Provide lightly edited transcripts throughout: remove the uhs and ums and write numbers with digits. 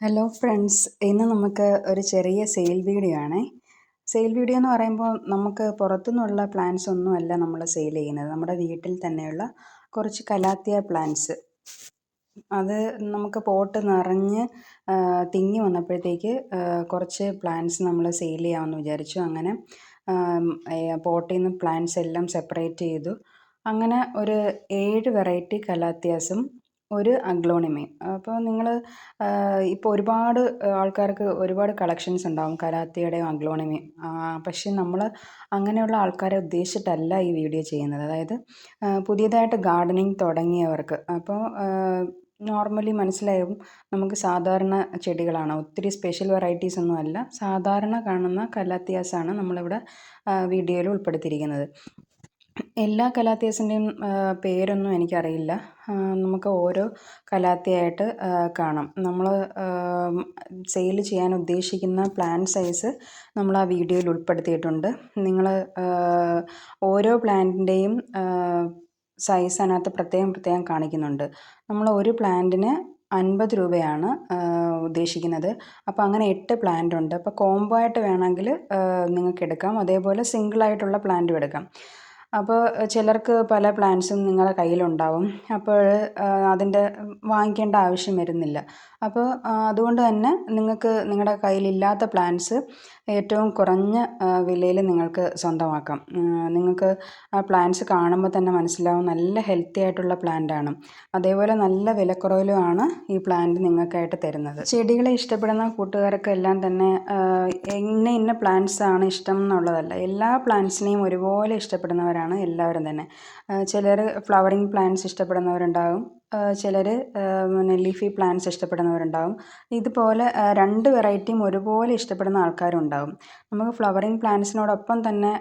Hello friends, ഇന്ന് നമുക്ക് ഒരു ചെറിയ സെയിൽ വീഡിയോ ആണേ. സെയിൽ വീഡിയോ എന്ന് പറയുമ്പോൾ നമുക്ക് പുറത്തുനിന്നുള്ള പ്ലാന്റ്സ് ഒന്നുമല്ല നമ്മൾ സെയിൽ ചെയ്യുന്നത്. നമ്മുടെ വീട്ടിൽ തന്നെയുള്ള കുറച്ച് കലാത്തിയ പ്ലാന്റ്സ്. അത് നമുക്ക് പോട്ട് നിറഞ്ഞ് തിങ്ങി വന്നപ്പോഴത്തേക്ക് കുറച്ച് പ്ലാന്റ്സ് നമ്മൾ സെയിൽ ചെയ്യാമെന്ന് വിചാരിച്ചു. അങ്ങനെ പോട്ടിൽ നിന്ന് പ്ലാന്റ്സ് എല്ലാം സെപ്പറേറ്റ് ചെയ്തു. അങ്ങനെ ഒരു 7 വെറൈറ്റി കലാത്തിയാസും ഒരു അഗ്ലോണിമയും. അപ്പോൾ നിങ്ങൾ ഇപ്പോൾ ഒരുപാട് ആൾക്കാർക്ക് ഒരുപാട് കളക്ഷൻസ് ഉണ്ടാവും കലാത്തിയുടെയും അഗ്ലോണിമയും. പക്ഷേ നമ്മൾ അങ്ങനെയുള്ള ആൾക്കാരെ ഉദ്ദേശിച്ചിട്ടല്ല ഈ വീഡിയോ ചെയ്യുന്നത്. അതായത് പുതിയതായിട്ട് ഗാർഡനിങ് തുടങ്ങിയവർക്ക്. അപ്പോൾ നോർമലി മനസ്സിലായും, നമുക്ക് സാധാരണ ചെടികളാണ്, ഒത്തിരി സ്പെഷ്യൽ വെറൈറ്റീസ് ഒന്നും അല്ല, സാധാരണ കാണുന്ന കലാത്തിയാസാണ് നമ്മളിവിടെ വീഡിയോയിൽ ഉൾപ്പെടുത്തിയിരിക്കുന്നത്. എല്ലാ കലാത്തിയസിൻ്റെയും പേരൊന്നും എനിക്കറിയില്ല. നമുക്ക് ഓരോ കലാത്തിയായിട്ട് കാണാം. നമ്മൾ സെയിൽ ചെയ്യാൻ ഉദ്ദേശിക്കുന്ന പ്ലാന്റ് സൈസ് നമ്മൾ ആ വീഡിയോയിൽ ഉൾപ്പെടുത്തിയിട്ടുണ്ട്. നിങ്ങൾ ഓരോ പ്ലാന്റിൻ്റെയും സൈസ് അതിനകത്ത് പ്രത്യേകം കാണിക്കുന്നുണ്ട്. നമ്മൾ ഒരു പ്ലാന്റിന് 50 രൂപയാണ് ഉദ്ദേശിക്കുന്നത്. അപ്പോൾ അങ്ങനെ 8 പ്ലാന്റ് ഉണ്ട്. അപ്പോൾ കോംബോ ആയിട്ട് വേണമെങ്കിൽ നിങ്ങൾക്ക് എടുക്കാം. അതേപോലെ സിംഗിളായിട്ടുള്ള പ്ലാന്റും എടുക്കാം. അപ്പോൾ ചിലർക്ക് പല പ്ലാന്റ്സും നിങ്ങളുടെ കയ്യിലുണ്ടാവും. അപ്പോൾ അതിൻ്റെ വാങ്ങിക്കേണ്ട ആവശ്യം വരുന്നില്ല. അപ്പോൾ അതുകൊണ്ട് തന്നെ നിങ്ങൾക്ക് നിങ്ങളുടെ കയ്യിലില്ലാത്ത പ്ലാന്റ്സ് ഏറ്റവും കുറഞ്ഞ വിലയിൽ നിങ്ങൾക്ക് സ്വന്തമാക്കാം. നിങ്ങൾക്ക് ആ പ്ലാന്റ്സ് കാണുമ്പോൾ തന്നെ മനസ്സിലാവും നല്ല ഹെൽത്തി ആയിട്ടുള്ള പ്ലാന്റാണ്. അതേപോലെ നല്ല വിലക്കുറവിലുമാണ് ഈ പ്ലാന്റ് നിങ്ങൾക്കായിട്ട് തരുന്നത്. ചെടികളെ ഇഷ്ടപ്പെടുന്ന കൂട്ടുകാർക്കെല്ലാം തന്നെ ഇന്ന പ്ലാന്റ്സാണ് ഇഷ്ടം എന്നുള്ളതല്ല, എല്ലാ പ്ലാന്റ്സിനെയും ഒരുപോലെ ഇഷ്ടപ്പെടുന്നവരാണ് എല്ലാവരും തന്നെ. ചിലർ ഫ്ലവറിങ് പ്ലാന്റ്സ് ഇഷ്ടപ്പെടുന്നവരുണ്ടാകും, ചിലർ ലീഫി പ്ലാന്റ്സ് ഇഷ്ടപ്പെടുന്നവരുണ്ടാകും. ഇതുപോലെ 2 വെറൈറ്റിയും ഒരുപോലെ ഇഷ്ടപ്പെടുന്ന ആൾക്കാരും ഉണ്ടാകും. നമുക്ക് ഫ്ലവറിങ് പ്ലാന്റ്സിനോടൊപ്പം തന്നെ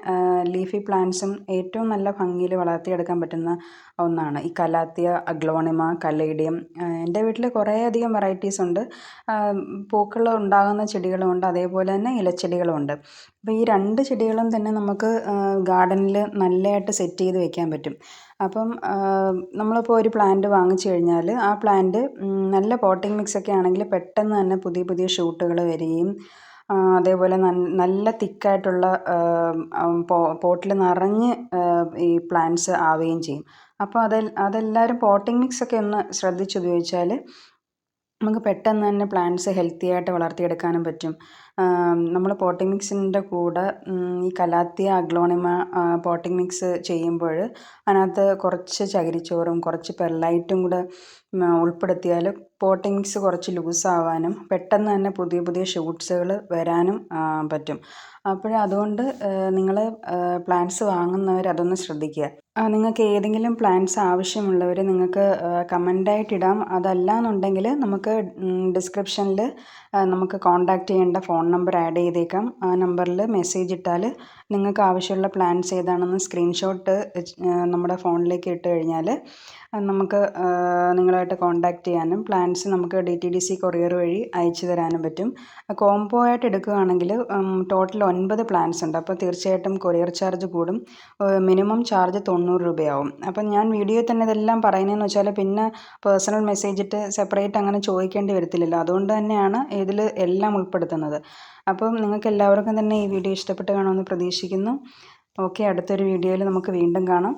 ലീഫി പ്ലാന്റ്സും ഏറ്റവും നല്ല ഭംഗിയിൽ വളർത്തിയെടുക്കാൻ പറ്റുന്ന ഒന്നാണ് ഈ കലാത്തിയ, അഗ്ലോണിമ, കലേഡിയം. എൻ്റെ വീട്ടിൽ കുറേയധികം വെറൈറ്റീസ് ഉണ്ട്. പൂക്കൾ ഉണ്ടാകുന്ന ചെടികളുമുണ്ട്, അതേപോലെ തന്നെ ഇലച്ചെടികളുമുണ്ട്. അപ്പോൾ ഈ 2 ചെടികളും തന്നെ നമുക്ക് ഗാർഡനിൽ നല്ലതായിട്ട് സെറ്റ് ചെയ്ത് വെക്കാൻ പറ്റും. അപ്പം നമ്മളിപ്പോൾ ഒരു പ്ലാന്റ് വാങ്ങിച്ചു കഴിഞ്ഞാൽ ആ പ്ലാന്റ് നല്ല പോട്ടിംഗ് മിക്സൊക്കെ ആണെങ്കിൽ പെട്ടെന്ന് തന്നെ പുതിയ ഷൂട്ടുകൾ വരികയും അതേപോലെ നല്ല തിക്കായിട്ടുള്ള പോട്ടിൽ നിറഞ്ഞ് ഈ പ്ലാന്റ്സ് ആവുകയും ചെയ്യും. അപ്പോൾ അതെല്ലാവരും പോട്ടിംഗ് മിക്സൊക്കെ ഒന്ന് ശ്രദ്ധിച്ചുപയോഗിച്ചാൽ നമുക്ക് പെട്ടെന്ന് തന്നെ പ്ലാന്റ്സ് ഹെൽത്തി ആയിട്ട് വളർത്തിയെടുക്കാനും പറ്റും. നമ്മൾ പോട്ടിംഗ് മിക്സിൻ്റെ കൂടെ ഈ കലാത്തിയ, അഗ്ലോണിമ പോട്ടിംഗ് മിക്സ് ചെയ്യുമ്പോൾ അതിനകത്ത് കുറച്ച് ചകിരിച്ചോറും കുറച്ച് പെർലൈറ്റും കൂടെ ഉൾപ്പെടുത്തിയാൽ പോട്ടിംഗ് മിക്സ് കുറച്ച് ലൂസാവാനും പെട്ടെന്ന് തന്നെ പുതിയ ഷൂട്ട്സുകൾ വരാനും പറ്റും. അതുകൊണ്ട് നിങ്ങൾ പ്ലാന്റ്സ് വാങ്ങുന്നവർ അതൊന്ന് ശ്രദ്ധിക്കുക. നിങ്ങൾക്ക് ഏതെങ്കിലും പ്ലാന്റ്സ് ആവശ്യമുള്ളവർ നിങ്ങൾക്ക് കമൻ്റായിട്ടിടാം. അതല്ല എന്നുണ്ടെങ്കിൽ നമുക്ക് ഡിസ്ക്രിപ്ഷനിൽ നമുക്ക് കോൺടാക്റ്റ് ചെയ്യേണ്ട ഫോൺ നമ്പർ ആഡ് ചെയ്തേക്കാം. ആ നമ്പറിൽ മെസ്സേജ് ഇട്ടാൽ നിങ്ങൾക്ക് ആവശ്യമുള്ള പ്ലാന്റ്സ് ഏതാണെന്ന് സ്ക്രീൻഷോട്ട് നമ്മുടെ ഫോണിലേക്ക് ഇട്ട് കഴിഞ്ഞാൽ നമുക്ക് നിങ്ങളുമായിട്ട് കോൺടാക്റ്റ് ചെയ്യാനും പ്ലാന്റ്സ് നമുക്ക് DTDC കൊറിയർ വഴി അയച്ചു തരാനും പറ്റും. കോംബോ ആയിട്ട് എടുക്കുകയാണെങ്കിൽ ടോട്ടൽ 9 പ്ലാന്റ്സ് ഉണ്ട്. അപ്പോൾ തീർച്ചയായിട്ടും കൊറിയർ ചാർജ് കൂടും. മിനിമം ചാർജ് 90 രൂപയാവും. അപ്പം ഞാൻ വീഡിയോയിൽ തന്നെ ഇതെല്ലാം പറയുന്നതെന്ന് വെച്ചാൽ പിന്നെ പേഴ്സണൽ മെസ്സേജ് ഇട്ട് സെപ്പറേറ്റ് അങ്ങനെ ചോദിക്കേണ്ടി വരത്തില്ലല്ലോ. അതുകൊണ്ട് തന്നെയാണ് ഇതിൽ എല്ലാം ഉൾപ്പെടുത്തുന്നത്. അപ്പം നിങ്ങൾക്ക് എല്ലാവർക്കും തന്നെ ഈ വീഡിയോ ഇഷ്ടപ്പെട്ട് കാണുമെന്ന് പ്രതീക്ഷിക്കുന്നു. ഓക്കെ, അടുത്തൊരു വീഡിയോയിൽ നമുക്ക് വീണ്ടും കാണാം.